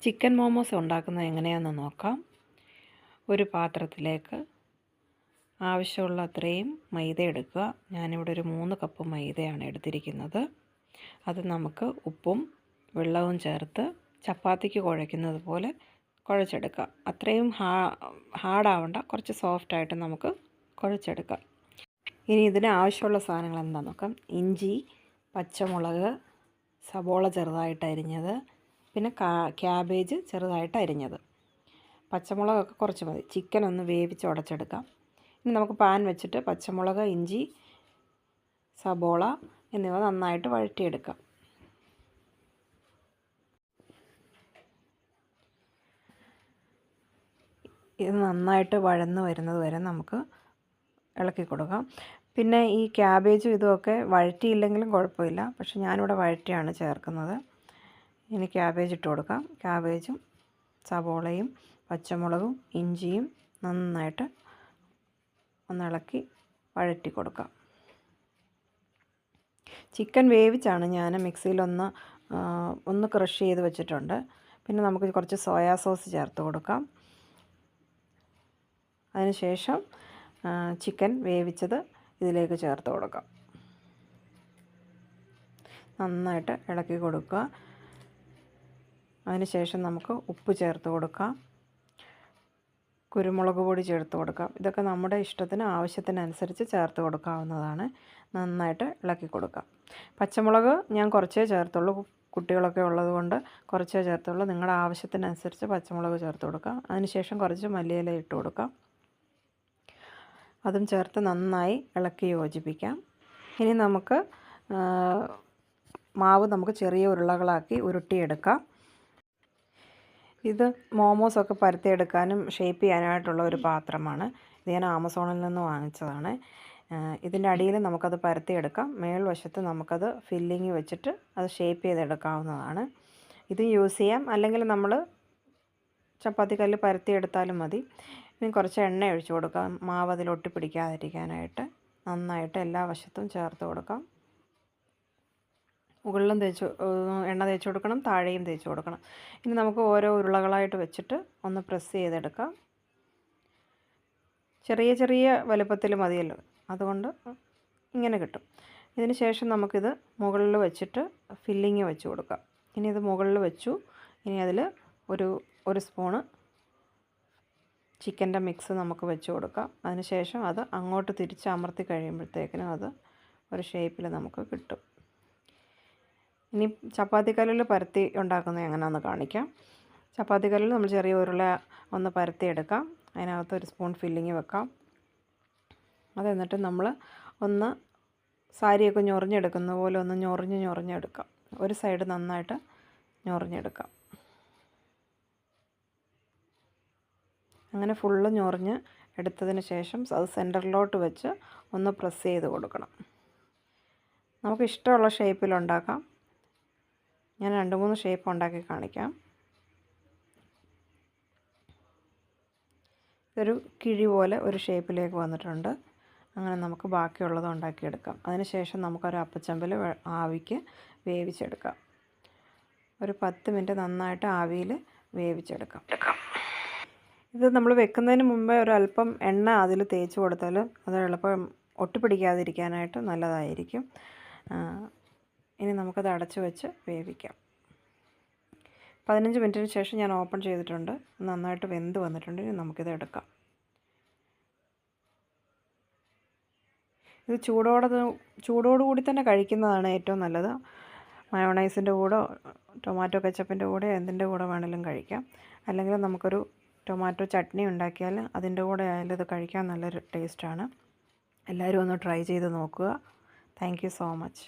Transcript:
Chicken momos ഉണ്ടാക്കുന്നത് എങ്ങനെയാണെന്ന് നോക്കാം. ഒരു പാത്രത്തിലേക്ക് ആവശ്യമുള്ള അത്രയും മൈദ എടുക്കുക. ഞാനിവിടെ ഒരു 3 കപ്പ് മൈദയാണ് എടുത്തിരിക്കുന്നത്. അത് നമുക്ക് ഉപ്പും വെള്ളവും ചേർത്ത് ചപ്പാത്തിക്ക് കുഴയ്ക്കുന്നത് പോലെ കുഴച്ചെടുക്കാം. അത്രയും ഹാർഡാവണ്ട, കുറച്ച് സോഫ്റ്റായിട്ട് നമുക്ക് കുഴച്ചെടുക്കാം. ഇനി ഇതിന് ആവശ്യമുള്ള സാധനങ്ങൾ എന്താണെന്ന് നോക്കാം. ഇഞ്ചി, പച്ചമുളക്, സബോള ചെറുതായിട്ട് അരിഞ്ഞത്, പിന്നെ ക്യാബേജ് ചെറുതായിട്ട് അരിഞ്ഞത്. പച്ചമുളകൊക്കെ കുറച്ച് മതി. ചിക്കൻ ഒന്ന് വേവിച്ച് ഉടച്ചെടുക്കാം. ഇനി നമുക്ക് പാൻ വെച്ചിട്ട് പച്ചമുളക്, ഇഞ്ചി, സബോള എന്നിവ നന്നായിട്ട് വഴറ്റിയെടുക്കാം. ഇത് നന്നായിട്ട് വഴന്ന് വരുന്നത് വരെ നമുക്ക് ഇളക്കി കൊടുക്കാം. പിന്നെ ഈ ക്യാബേജും ഇതുമൊക്കെ വഴറ്റിയില്ലെങ്കിലും കുഴപ്പമില്ല, പക്ഷെ ഞാനിവിടെ വഴറ്റിയാണ് ചേർക്കുന്നത്. ഇനി ക്യാബേജ് ഇട്ട് കൊടുക്കാം. ക്യാബേജും സബോളയും പച്ചമുളകും ഇഞ്ചിയും നന്നായിട്ട് ഒന്ന് ഇളക്കി വഴറ്റി കൊടുക്കാം. ചിക്കൻ വേവിച്ചാണ് ഞാൻ മിക്സിയിലൊന്ന് ക്രഷ് ചെയ്ത് വെച്ചിട്ടുണ്ട്. പിന്നെ നമുക്ക് കുറച്ച് സോയാ സോസ് ചേർത്ത് കൊടുക്കാം. അതിനുശേഷം ചിക്കൻ വേവിച്ചത് ഇതിലേക്ക് ചേർത്ത് കൊടുക്കാം. നന്നായിട്ട് ഇളക്കി കൊടുക്കുക. അതിനുശേഷം നമുക്ക് ഉപ്പ് ചേർത്ത് കൊടുക്കാം, കുരുമുളക് പൊടി ചേർത്ത് കൊടുക്കാം. ഇതൊക്കെ നമ്മുടെ ഇഷ്ടത്തിന് ആവശ്യത്തിനനുസരിച്ച് ചേർത്ത് കൊടുക്കാവുന്നതാണ്. നന്നായിട്ട് ഇളക്കി കൊടുക്കാം. പച്ചമുളക് ഞാൻ കുറച്ചേ ചേർത്തുള്ളൂ, കുട്ടികളൊക്കെ ഉള്ളതുകൊണ്ട് കുറച്ചേ ചേർത്തുള്ളൂ. നിങ്ങളുടെ ആവശ്യത്തിനനുസരിച്ച് പച്ചമുളക് ചേർത്ത് കൊടുക്കാം. അതിനുശേഷം കുറച്ച് മല്ലിയില ഇട്ട് കൊടുക്കാം. അതും ചേർത്ത് നന്നായി ഇളക്കി യോജിപ്പിക്കാം. ഇനി നമുക്ക് മാവ് നമുക്ക് ചെറിയ ഉരുളകളാക്കി ഉരുട്ടിയെടുക്കാം. ഇത് മോമോസൊക്കെ പരത്തിയെടുക്കാനും ഷേപ്പ് ചെയ്യാനായിട്ടുള്ള ഒരു പാത്രമാണ്. ഇത് ഞാൻ ആമസോണിൽ നിന്ന് വാങ്ങിച്ചതാണ്. ഇതിൻ്റെ അടിയിൽ നമുക്കത് പരത്തിയെടുക്കാം. മേൽവശത്ത് നമുക്കത് ഫില്ലിങ് വെച്ചിട്ട് അത് ഷേപ്പ് ചെയ്തെടുക്കാവുന്നതാണ്. ഇത് യൂസ് ചെയ്യാം, അല്ലെങ്കിൽ നമ്മൾ ചപ്പാത്തി കല്ല് പരത്തിയെടുത്താലും മതി. ഇനി കുറച്ച് എണ്ണ ഒഴിച്ച് കൊടുക്കാം, മാവ് അതിൽ ഒട്ടിപ്പിടിക്കാതിരിക്കാനായിട്ട്. നന്നായിട്ട് എല്ലാ വശത്തും ചേർത്ത് കൊടുക്കാം. മുകളിലും എണ്ണ തേച്ച് കൊടുക്കണം, താഴെയും തേച്ച് കൊടുക്കണം. ഇനി നമുക്ക് ഓരോ ഉരുളകളായിട്ട് വെച്ചിട്ട് ഒന്ന് പ്രസ് ചെയ്തെടുക്കാം. ചെറിയ ചെറിയ വലുപ്പത്തിൽ മതിയല്ലോ, അതുകൊണ്ട് ഇങ്ങനെ കിട്ടും. ഇതിന് ശേഷം നമുക്കിത് മുകളിൽ വെച്ചിട്ട് ഫില്ലിങ് വെച്ച് കൊടുക്കാം. ഇനി ഇത് മുകളിൽ വെച്ചു. ഇനി അതിൽ ഒരു സ്പൂണ് ചിക്കൻ്റെ മിക്സ് നമുക്ക് വെച്ച് കൊടുക്കാം. അതിനുശേഷം അത് അങ്ങോട്ട് തിരിച്ച് അമർത്തി കഴിയുമ്പോഴത്തേക്കിനും അത് ഒരു ഷേപ്പിൽ നമുക്ക് കിട്ടും. ഇനി ചപ്പാത്തിക്കല്ലിൽ പരത്തി ഉണ്ടാക്കുന്നത് എങ്ങനെയാണെന്ന് കാണിക്കാം. ചപ്പാത്തിക്കല്ലിൽ നമ്മൾ ചെറിയ ഉരുള ഒന്ന് പരത്തിയെടുക്കാം. അതിനകത്ത് ഒരു സ്പൂൺ ഫില്ലിങ് വെക്കാം. അത് എന്നിട്ട് നമ്മൾ ഒന്ന് സാരിയൊക്കെ ഞൊറിഞ്ഞെടുക്കുന്ന പോലെ ഒന്ന് ഞൊറിഞ്ഞെടുക്കാം. ഒരു സൈഡ് നന്നായിട്ട് ഞൊറിഞ്ഞെടുക്കാം. അങ്ങനെ ഫുള്ള് ഞൊറിഞ്ഞ് എടുത്തതിന് ശേഷം അത് സെൻറ്ററിലോട്ട് വെച്ച് ഒന്ന് പ്രസ് ചെയ്ത് കൊടുക്കണം. നമുക്ക് ഇഷ്ടമുള്ള ഷേപ്പിലുണ്ടാക്കാം. ഞാൻ 2-3 ഷേപ്പ് ഉണ്ടാക്കി കാണിക്കാം. ഇതൊരു കിഴി പോലെ ഒരു ഷേപ്പിലേക്ക് വന്നിട്ടുണ്ട്. അങ്ങനെ നമുക്ക് ബാക്കിയുള്ളത് ഉണ്ടാക്കിയെടുക്കാം. അതിനുശേഷം നമുക്കൊരു അപ്പച്ചമ്പിൽ ആവിക്ക് വേവിച്ചെടുക്കാം. ഒരു 10 മിനിറ്റ് നന്നായിട്ട് ആവിയിൽ വേവിച്ചെടുക്കാം. ഇത് നമ്മൾ വെക്കുന്നതിന് മുമ്പേ ഒരല്പം എണ്ണ അതിൽ തേച്ച് കൊടുത്താൽ അത് എളുപ്പം ഒട്ടിപ്പിടിക്കാതിരിക്കാനായിട്ട് നല്ലതായിരിക്കും. ഇനി നമുക്കത് അടച്ച് വെച്ച് വേവിക്കാം. 15 മിനിറ്റിന് ശേഷം ഞാൻ ഓപ്പൺ ചെയ്തിട്ടുണ്ട്. നന്നായിട്ട് വെന്ത് വന്നിട്ടുണ്ട്. ഇനി നമുക്കിത് എടുക്കാം. ഇത് ചൂടോടുകൂടി തന്നെ കഴിക്കുന്നതാണ് ഏറ്റവും നല്ലത്. മയോണൈസിൻ്റെ കൂടെ, ടൊമാറ്റോ കെച്ചപ്പിൻ്റെ കൂടെ, എന്തിൻ്റെ കൂടെ വേണമെങ്കിലും കഴിക്കാം. അല്ലെങ്കിൽ നമുക്കൊരു ടൊമാറ്റോ ചട്നി ഉണ്ടാക്കിയാൽ അതിൻ്റെ കൂടെ ആയാലും ഇത് കഴിക്കാൻ നല്ലൊരു ടേസ്റ്റാണ്. എല്ലാവരും ഒന്ന് ട്രൈ ചെയ്ത് നോക്കുക. Thank you so much.